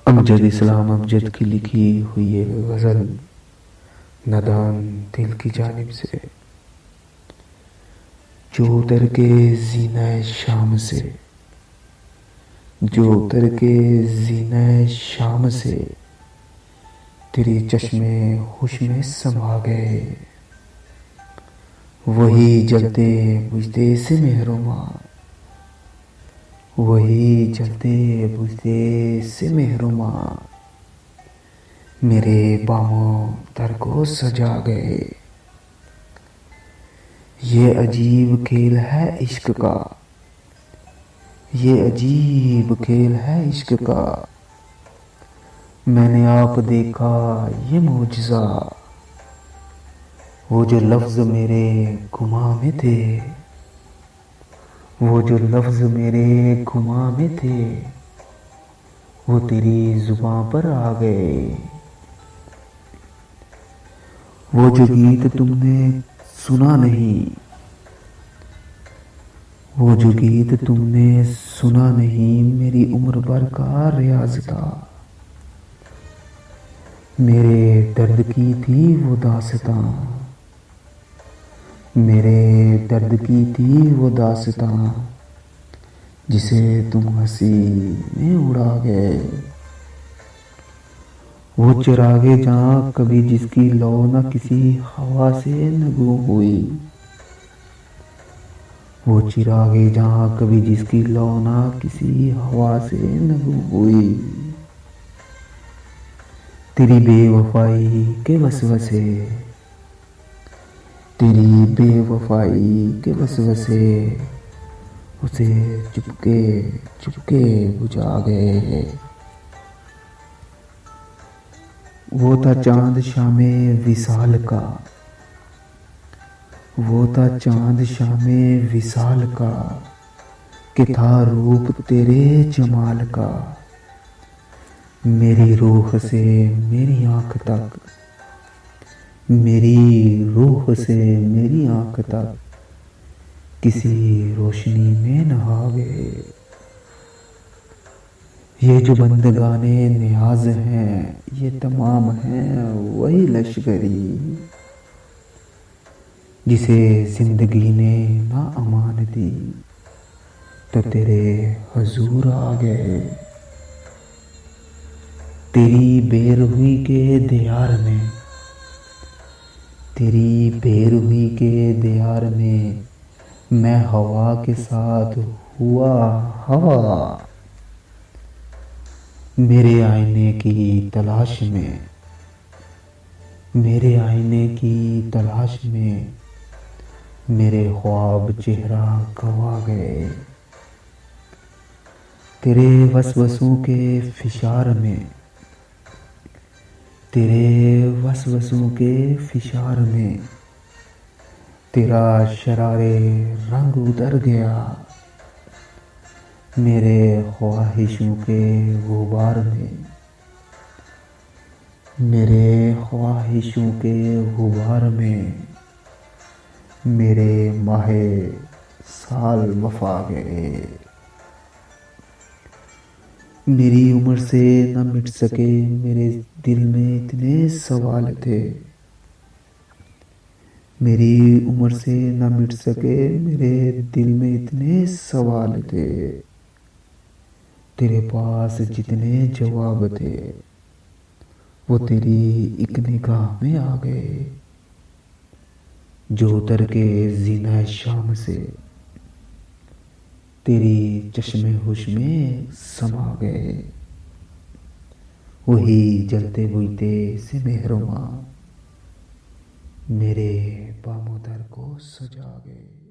अमजद इस्लाम अमजद की लिखी हुई ये गज़ल नादान दिल की जानिब से। जो उतर के जीना शाम से, जो उतर के जीना शाम से तेरे चश्मे होश में समा गए। वही जलते बुझते से मेहरुमा, वही जलते बुझते से मेहरुमा मेरे बामों दर को सजा गए। ये अजीब खेल है इश्क का, ये अजीब खेल है इश्क का। मैंने आप देखा ये मोजज़ा, वो जो लफ्ज़ मेरे गुमा में थे, वो जो लफ्ज़ मेरे गुमा में थे वो तेरी जुबां पर आ गए। वो जो गीत तुमने सुना नहीं, वो जो गीत तुमने सुना नहीं मेरी उम्र भर का रियाज था। मेरे दर्द की थी वो दास्तां, मेरे दर्द की थी वो दास्तां जिसे तुम हंसी में उड़ा गए। वो चिरागे जहाँ कभी जिसकी लौ न किसी हवा से न गुम हुई, वो चिरागे जहाँ कभी जिसकी लौ न किसी हवा से न गुम हुई। तेरी बेवफाई के वसवसे, तेरी बेवफाई के वसवसे उसे चुपके चुपके बुझा गए। वो था चांद शामे विसाल का, वो था चांद शामे विसाल का कि था रूप तेरे जमाल का। मेरी रूह से मेरी आंख तक, मेरी रूह से मेरी आंख तक किसी रोशनी में नहा गए। ये जो बंदगाने नियाज हैं ये तमाम हैं वही लश्करी जिसे जिंदगी ने ना अमान दी तो तेरे हुजूर आ गए। तेरी बेरुही के दियार में, तेरी बेरुही के दियार में मैं हवा के साथ हुआ हवा। मेरे आईने की तलाश में, मेरे आईने की तलाश में मेरे ख्वाब चेहरा गवा गए। तेरे वसवसों के फिशार में, तेरे वसवसों के फिशार में तेरा शरारे रंग उतर गया। मेरे ख्वाहिशों के गुबार में, मेरे ख्वाहिशों के गुबार में मेरे माहे साल वफा गए। मेरी उम्र से न मिट सके मेरे दिल में इतने सवाल थे। मेरी उम्र से न मिट सके मेरे दिल में इतने सवाल थे। तेरे पास जितने जवाब थे वो तेरी एक निगाह में आ गए। जो उतर के जीना शाम से तेरी चश्मे होश में समा गए। वही जलते बुझते से मेहरुमा मेरे बामों दर को सजा गए।